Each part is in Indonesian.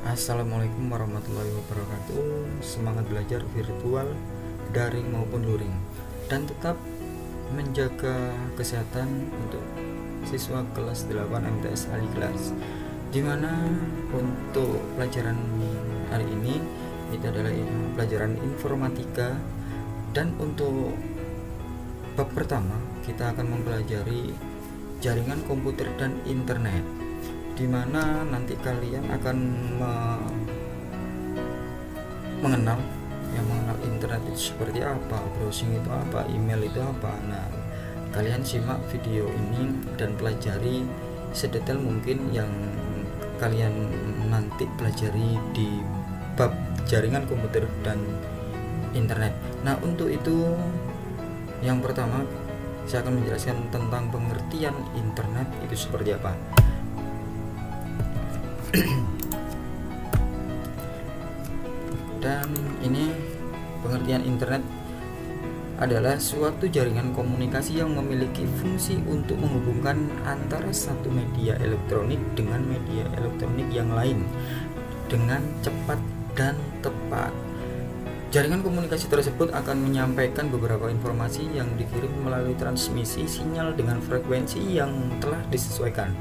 Assalamualaikum warahmatullahi wabarakatuh. Semangat belajar virtual, daring maupun luring, dan tetap menjaga kesehatan untuk siswa kelas 8 MTS Ali kelas. Dimana untuk pelajaran hari ini itu adalah pelajaran informatika, dan untuk bab pertama kita akan mempelajari jaringan komputer dan internet, di mana nanti kalian akan mengenal internet itu seperti apa, browsing itu apa, email itu apa. Nah, kalian simak video ini dan pelajari sedetail mungkin yang kalian nanti pelajari di bab jaringan komputer dan internet. Nah, untuk itu yang pertama saya akan menjelaskan tentang pengertian internet itu seperti apa. Dan ini pengertian internet adalah suatu jaringan komunikasi yang memiliki fungsi untuk menghubungkan antara satu media elektronik dengan media elektronik yang lain dengan cepat dan tepat. Jaringan komunikasi tersebut akan menyampaikan beberapa informasi yang dikirim melalui transmisi sinyal dengan frekuensi yang telah disesuaikan.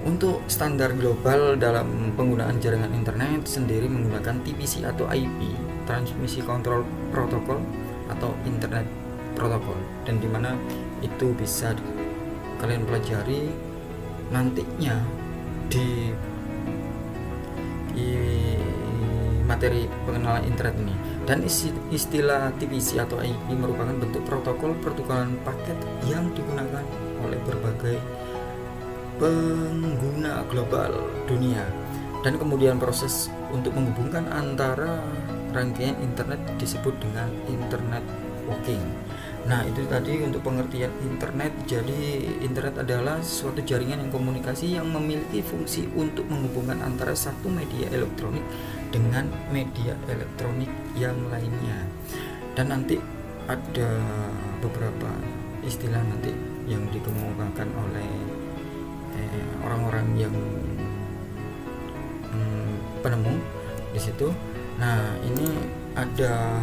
Untuk standar global dalam penggunaan jaringan internet sendiri menggunakan TPC atau IP, Transmisi Control Protocol atau Internet Protocol, dan dimana itu bisa kalian pelajari nantinya di materi pengenalan internet ini. Dan istilah TPC atau IP merupakan bentuk protokol pertukaran paket yang digunakan oleh berbagai pengguna global dunia, dan kemudian proses untuk menghubungkan antara rangkaian internet disebut dengan internet working. Nah, itu tadi untuk pengertian internet. Jadi internet adalah suatu jaringan yang komunikasi yang memiliki fungsi untuk menghubungkan antara satu media elektronik dengan media elektronik yang lainnya. Dan nanti ada beberapa istilah nanti yang dikemukakan oleh orang-orang yang penemu di situ. Nah, ini ada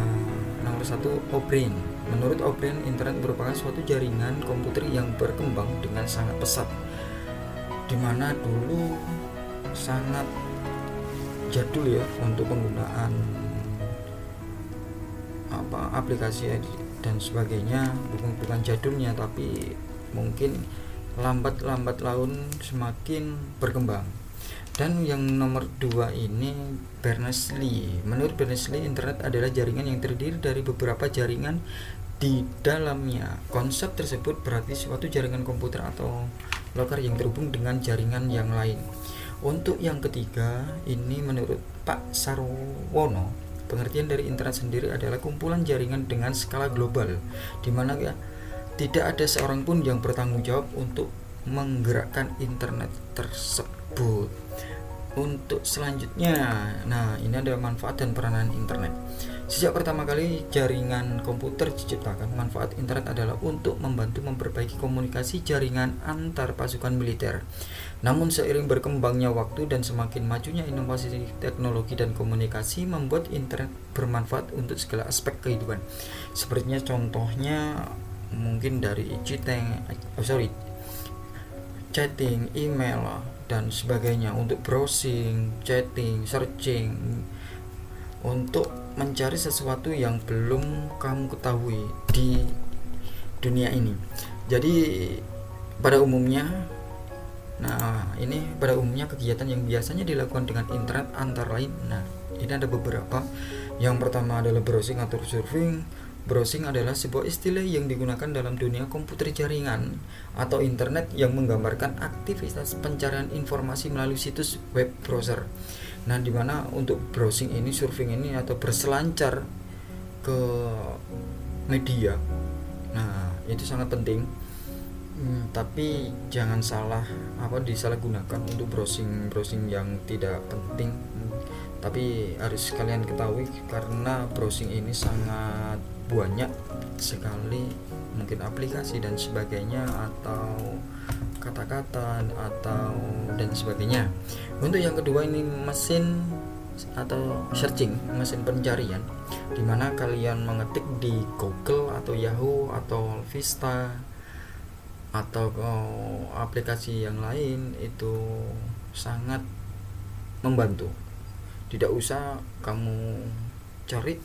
nomor 1, O'Brien. Menurut O'Brien, internet merupakan suatu jaringan komputer yang berkembang dengan sangat pesat, dimana dulu sangat jadul ya untuk penggunaan aplikasi dan sebagainya. Bukan jadulnya, tapi mungkin lambat laun semakin berkembang. Dan yang nomor 2 ini Berners-Lee. Menurut Berners-Lee, internet adalah jaringan yang terdiri dari beberapa jaringan di dalamnya. Konsep tersebut berarti suatu jaringan komputer atau lokal yang terhubung dengan jaringan yang lain. Untuk yang ketiga ini menurut Pak Sarwono, pengertian dari internet sendiri adalah kumpulan jaringan dengan skala global, di mana tidak ada seorang pun yang bertanggung jawab untuk menggerakkan internet tersebut. Untuk selanjutnya, nah ini ada manfaat dan peranan internet. Sejak pertama kali jaringan komputer diciptakan, manfaat internet adalah untuk membantu memperbaiki komunikasi jaringan antar pasukan militer. Namun seiring berkembangnya waktu dan semakin majunya inovasi teknologi dan komunikasi membuat internet bermanfaat untuk segala aspek kehidupan. Sepertinya contohnya mungkin dari chatting, email dan sebagainya, untuk browsing, chatting, searching, untuk mencari sesuatu yang belum kamu ketahui di dunia ini. Jadi pada umumnya kegiatan yang biasanya dilakukan dengan internet antara lain. Nah, ini ada beberapa. Yang pertama adalah browsing atau surfing. Browsing adalah sebuah istilah yang digunakan dalam dunia komputer jaringan atau internet yang menggambarkan aktivitas pencarian informasi melalui situs web browser. Nah, dimana untuk browsing ini, surfing ini atau berselancar ke media. Nah, itu sangat penting. Tapi jangan disalahgunakan untuk browsing yang tidak penting. Tapi harus kalian ketahui karena browsing ini sangat banyak sekali mungkin aplikasi dan sebagainya, atau kata-kata atau dan sebagainya. Untuk yang kedua ini mesin atau searching, mesin pencarian, dimana kalian mengetik di Google atau Yahoo atau Vista atau aplikasi yang lain, itu sangat membantu. Tidak usah kamu cari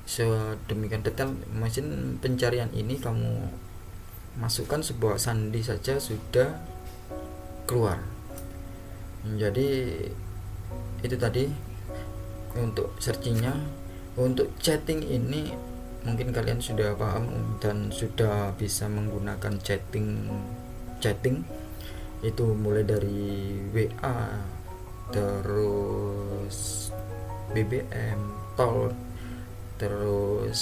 sedemikian detail. Mesin pencarian ini kamu masukkan sebuah sandi saja sudah keluar. Jadi itu tadi untuk searchingnya. Untuk chatting ini mungkin kalian sudah paham dan sudah bisa menggunakan chatting itu mulai dari WA, terus BBM, Talk, terus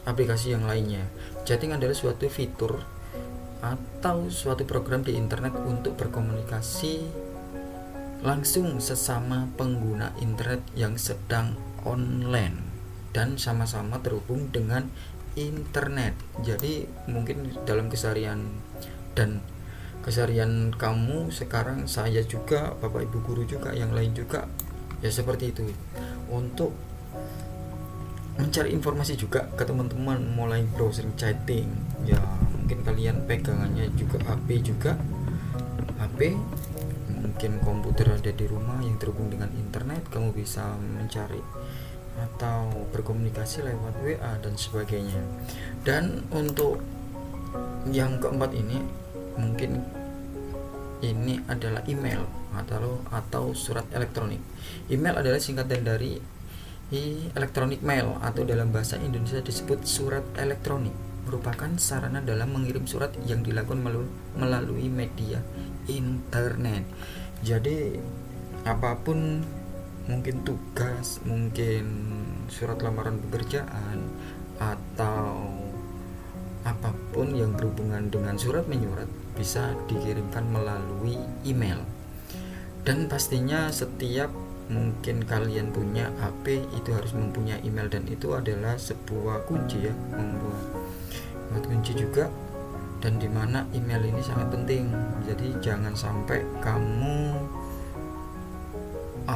aplikasi yang lainnya. Chatting adalah suatu fitur atau suatu program di internet untuk berkomunikasi langsung sesama pengguna internet yang sedang online dan sama-sama terhubung dengan internet. Jadi mungkin dalam keseharian kamu sekarang, saya juga, Bapak Ibu guru juga, yang lain juga ya seperti itu, untuk mencari informasi juga ke teman-teman, mulai browsing chatting ya. Mungkin kalian pegangannya juga HP, mungkin komputer ada di rumah yang terhubung dengan internet, kamu bisa mencari atau berkomunikasi lewat WA dan sebagainya. Dan untuk yang keempat ini mungkin ini adalah email atau surat elektronik. Email adalah singkatan dari electronic mail atau dalam bahasa Indonesia disebut surat elektronik, merupakan sarana dalam mengirim surat yang dilakukan melalui media internet. Jadi apapun, mungkin tugas, mungkin surat lamaran pekerjaan, atau apapun yang berhubungan dengan surat menyurat bisa dikirimkan melalui email. Dan pastinya setiap mungkin kalian punya HP itu harus mempunyai email, dan itu adalah sebuah kunci ya, membuat kunci juga, dan dimana email ini sangat penting. Jadi jangan sampai kamu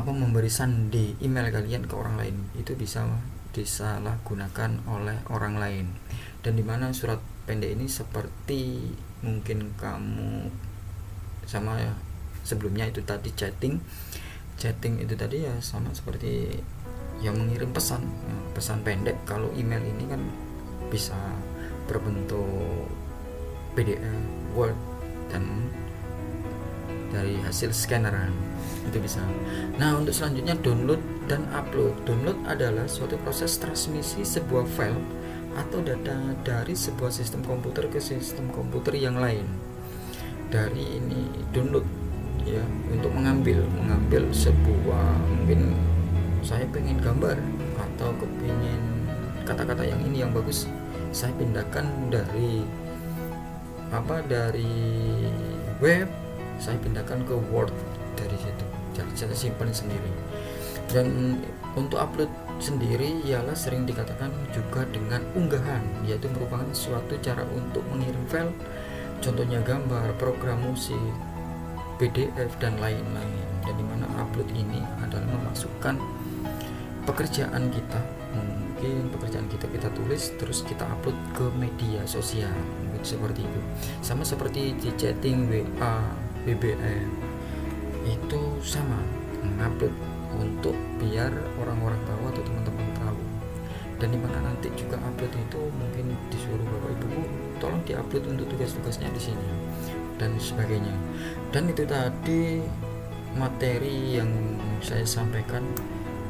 memberi sandi email kalian ke orang lain, itu bisa disalahgunakan oleh orang lain. Dan dimana surat pendek ini seperti mungkin kamu sama ya, sebelumnya itu tadi chatting itu tadi ya sama seperti yang mengirim pesan pendek. Kalau email ini kan bisa berbentuk PDF, Word, dan dari hasil scanneran itu bisa. Nah, untuk selanjutnya download dan upload. Download adalah suatu proses transmisi sebuah file atau data dari sebuah sistem komputer ke sistem komputer yang lain. Dari ini download ya, untuk mengambil sebuah, mungkin saya pengen gambar atau kepingin kata-kata yang ini yang bagus, saya pindahkan dari web, saya pindahkan ke Word dari situ, jadi saya simpan sendiri. Dan untuk upload sendiri ialah sering dikatakan juga dengan unggahan, yaitu merupakan suatu cara untuk mengirim file, contohnya gambar, program musik, PDF, dan lain-lain. Dan dimana upload ini adalah memasukkan pekerjaan kita, mungkin pekerjaan kita tulis terus kita upload ke media sosial, mungkin seperti itu. Sama seperti di chatting, WA, BBM, itu sama, mengupload untuk biar orang-orang tahu atau teman-teman tahu. Dan dimana nanti juga upload itu mungkin disuruh Bapak Ibu tolong diupload untuk tugas-tugasnya di sini dan sebagainya. Dan itu tadi materi yang saya sampaikan,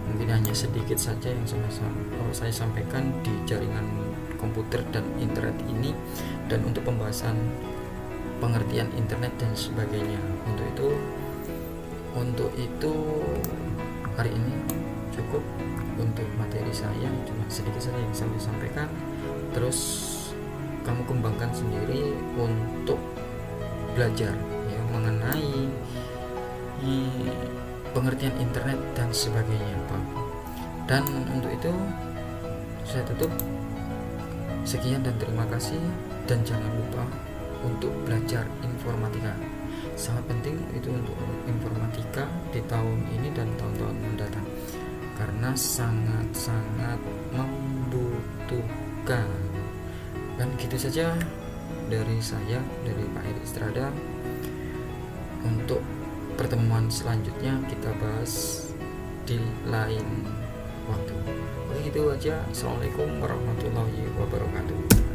mungkin hanya sedikit saja yang saya sampaikan di jaringan komputer dan internet ini, dan untuk pembahasan pengertian internet dan sebagainya. Untuk itu hari ini cukup untuk materi saya, cuma sedikit saja yang saya sampaikan. Terus kamu kembangkan sendiri untuk belajar ya mengenai pengertian internet dan sebagainya, Pak. Dan untuk itu saya tutup. Sekian dan terima kasih, dan jangan lupa untuk belajar informatika. Sangat penting itu untuk informatika di tahun ini dan tahun-tahun mendatang, karena sangat-sangat membutuhkan. Dan gitu saja dari saya, dari Pak Eri Strada. Untuk pertemuan selanjutnya kita bahas di lain waktu. Oke, gitu aja. Assalamualaikum warahmatullahi wabarakatuh.